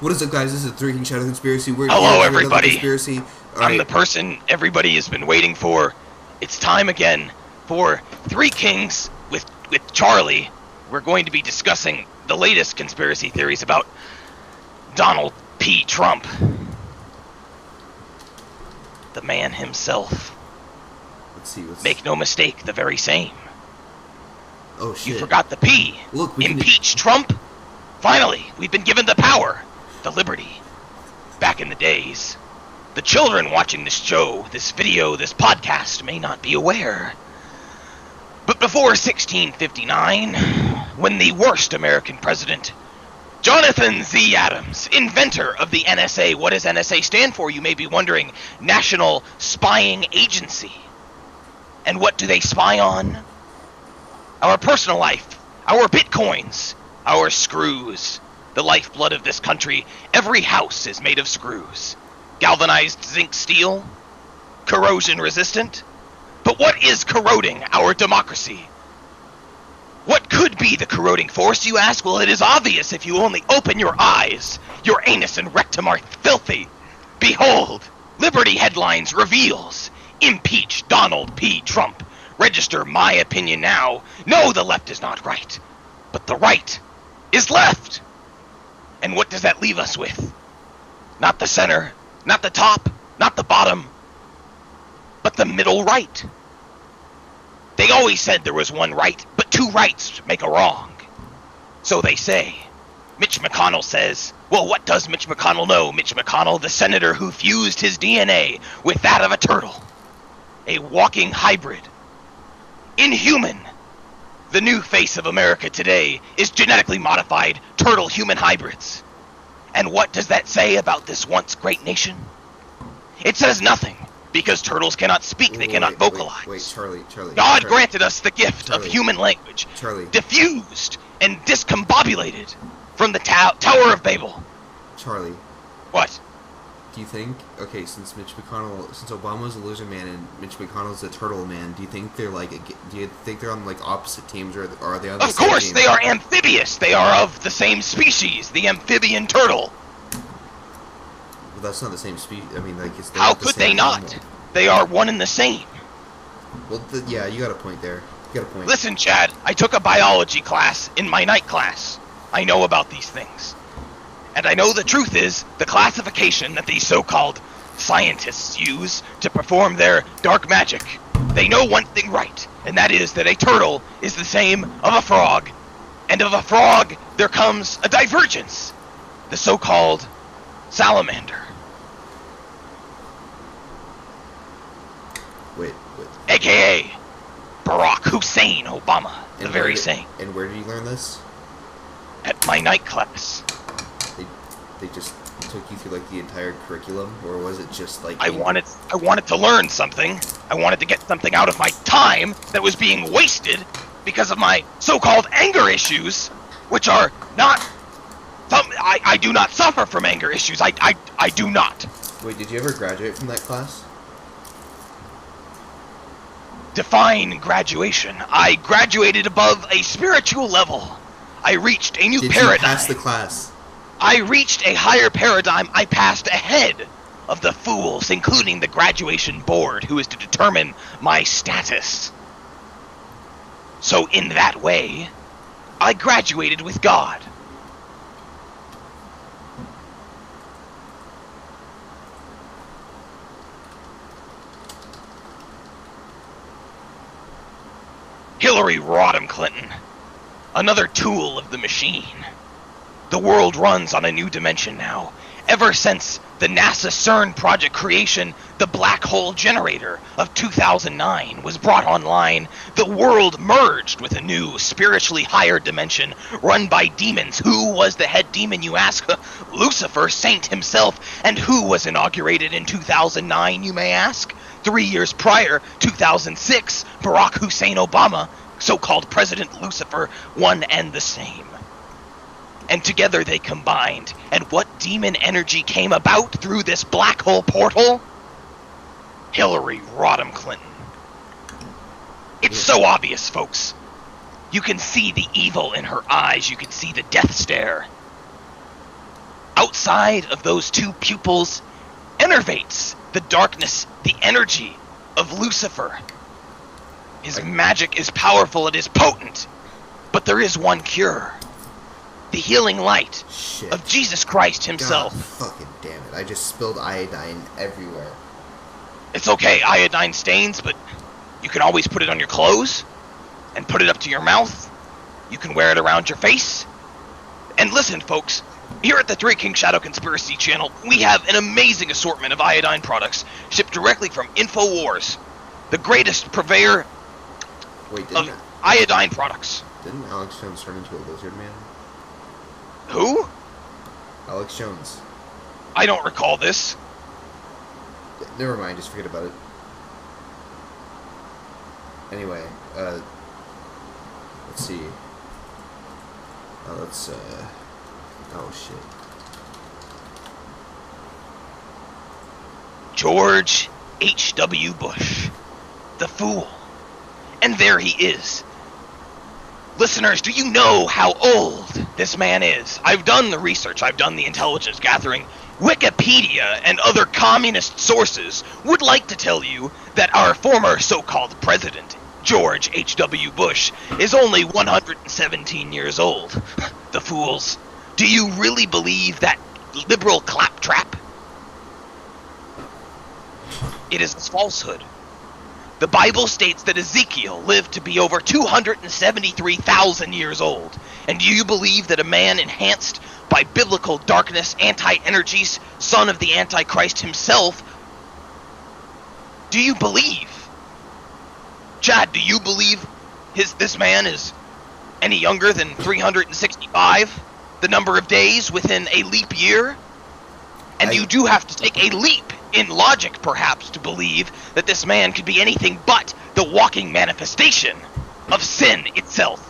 What is up, guys? This is the Three King Shadow Conspiracy. We're Hello, everybody. Conspiracy. I'm the person everybody has been waiting for. It's time again for Three Kings with Charlie. We're going to be discussing the latest conspiracy theories about Donald P. Trump. The man himself. Let's see. Make no mistake, the very same. Oh, shit. You forgot the P. Look, Impeach Trump. Finally, we've been given the power, the liberty. Back in the days, the children watching this show, this video, this podcast may not be aware. But before 1659, when the worst American president, Jonathan Z. Adams, inventor of the NSA, what does NSA stand for, you may be wondering? National Spying Agency. And what do they spy on? Our personal life, our bitcoins, our screws, the lifeblood of this country. Every house is made of screws. Galvanized zinc steel, corrosion resistant. But what is corroding our democracy? What could be the corroding force, you ask? Well, it is obvious if you only open your eyes. Your anus and rectum are filthy. Behold, Liberty Headlines reveals, impeach Donald P. Trump. Register my opinion now. No, the left is not right, but the right is left. And what does that leave us with? Not the center, not the top, not the bottom, but the middle right. They always said there was one right, but two rights make a wrong. So they say. Mitch McConnell says, well, what does Mitch McConnell know? Mitch McConnell, the senator who fused his DNA with that of a turtle. A walking hybrid. Inhuman. The new face of America today is genetically modified turtle-human hybrids. And what does that say about this once great nation? It says nothing, because turtles cannot speak, they cannot vocalize. Wait, Charlie. God granted us the gift of human language, diffused and discombobulated from the Tower of Babel. Charlie. What? Do you think, okay, since Obama's a lizard man and Mitch McConnell's a turtle man, do you think they're on like opposite teams, or are they on the same team? Of course, they are amphibious. They are of the same species, the amphibian turtle. Well, that's not the same species. I mean, like, how could they not? They are one and the same. Well, yeah, you got a point there. You got a point. Listen, Chad, I took a biology class in my night class. I know about these things. And I know the truth is, the classification that these so-called scientists use to perform their dark magic, they know one thing right, and that is that a turtle is the same of a frog, and of a frog there comes a divergence, the so-called salamander. Wait. AKA Barack Hussein Obama, the very same. And where did you learn this? At my night class. They just took you through like the entire curriculum, or was it just like I wanted to learn something. I wanted to get something out of my time that was being wasted because of my so-called anger issues, which are not I do not suffer from anger issues. I do not. Wait, did you ever graduate from that class? Define graduation. I graduated above a spiritual level. I reached a new paradigm. Did you pass the class? I reached a higher paradigm. I passed ahead of the fools, including the graduation board, who is to determine my status. So in that way, I graduated with God. Hillary Rodham Clinton, another tool of the machine. The world runs on a new dimension now. Ever since the NASA CERN project creation, the black hole generator of 2009 was brought online, the world merged with a new, spiritually higher dimension run by demons. Who was the head demon, you ask? Lucifer, Saint himself. And who was inaugurated in 2009, you may ask? 3 years prior, 2006, Barack Hussein Obama, so-called President Lucifer, one and the same. And together they combined. And what demon energy came about through this black hole portal? Hillary Rodham Clinton. It's so obvious, folks. You can see the evil in her eyes. You can see the death stare. inside of those two pupils enervates the darkness, the energy of Lucifer. His magic is powerful, it is potent, but there is one cure. The healing light of Jesus Christ himself. God fucking damn it. I just spilled iodine everywhere. It's okay, iodine stains, but you can always put it on your clothes and put it up to your mouth. You can wear it around your face. And listen, folks, here at the Three King Shadow Conspiracy channel, we have an amazing assortment of iodine products shipped directly from InfoWars, the greatest purveyor of iodine products. Didn't Alex Jones turn into a lizard man? Who? Alex Jones. I don't recall this. Never mind, just forget about it. Anyway, let's see. Oh shit. George H.W. Bush, the fool. And there he is. Listeners, do you know how old this man is? I've done the research, I've done the intelligence gathering. Wikipedia and other communist sources would like to tell you that our former so-called president, George H.W. Bush, is only 117 years old. The fools. Do you really believe that liberal claptrap? It is a falsehood. The Bible states that Ezekiel lived to be over 273,000 years old. And do you believe that a man enhanced by biblical darkness, anti-energies, son of the Antichrist himself, do you believe? Chad, do you believe this man is any younger than 365, the number of days within a leap year? And you do have to take a leap in logic, perhaps, to believe that this man could be anything but the walking manifestation of sin itself.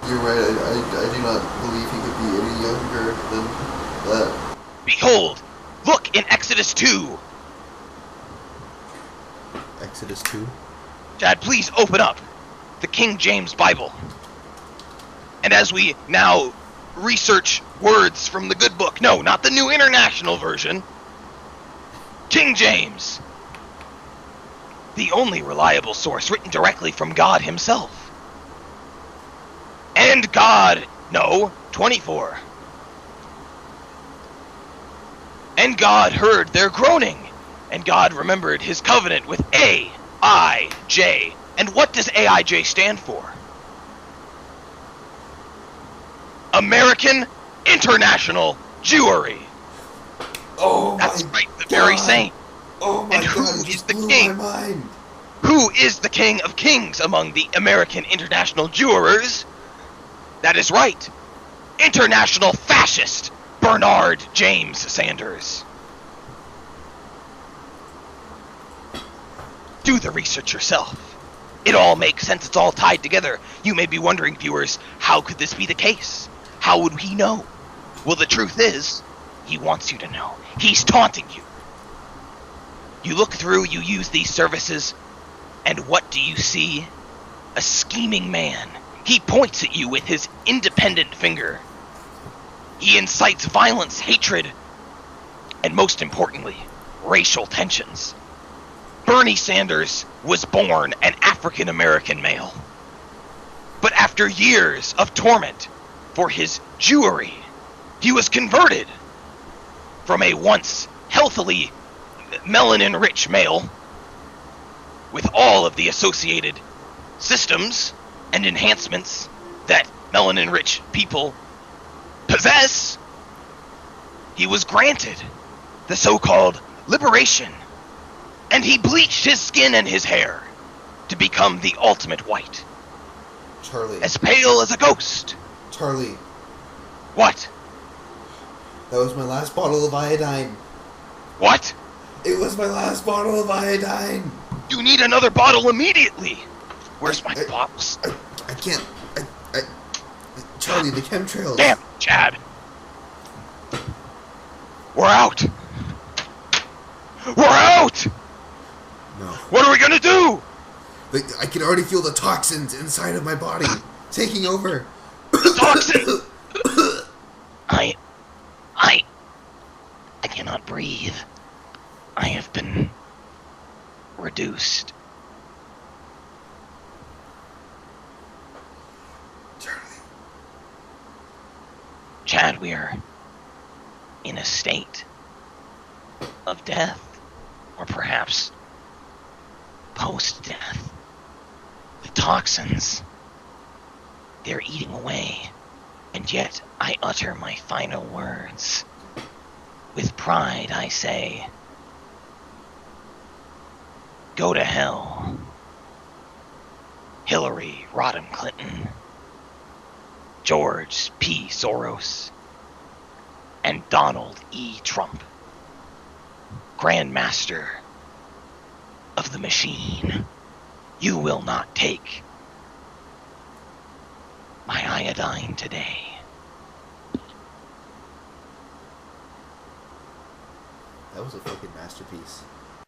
You're right, I do not believe he could be any younger than that. Behold, look in Exodus 2. Exodus 2? Chad, please open up the King James Bible. And as we now research words from the good book, no, not the New International Version, King James, the only reliable source written directly from God himself. And God, no, 24. And God heard their groaning, and God remembered his covenant with A-I-J. And what does A-I-J stand for? American International Jewry. Oh, that's right, the very same. Oh my and who God, is the king? My mind. Who is the king of kings among the American International Jurors? That is right. International fascist Bernard James Sanders. Do the research yourself. It all makes sense. It's all tied together. You may be wondering, viewers, how could this be the case? How would he know? Well, the truth is, he wants you to know. He's taunting you. You look through, you use these services, and what do you see? A scheming man. He points at you with his independent finger. He incites violence, hatred, and most importantly, racial tensions. Bernie Sanders was born an African-American male. But after years of torment for his Jewry, he was converted from a once healthily melanin-rich male with all of the associated systems and enhancements that melanin-rich people possess. He was granted the so-called liberation, and he bleached his skin and his hair to become the ultimate white. Charlie. As pale as a ghost. Charlie. What? That was my last bottle of iodine. What? It was my last bottle of iodine. You need another bottle immediately. Where's my bottles? I can't. Charlie, the chemtrails. Damn, Chad. We're out. We're out! No. What are we gonna do? I can already feel the toxins inside of my body taking over. The toxins? Chad, we're in a state of death, or perhaps post-death. The toxins, they're eating away, and yet I utter my final words. With pride I say, go to hell, Hillary Rodham Clinton, George P. Soros, and Donald E. Trump, Grandmaster of the Machine. You will not take my iodine today. That was a fucking masterpiece.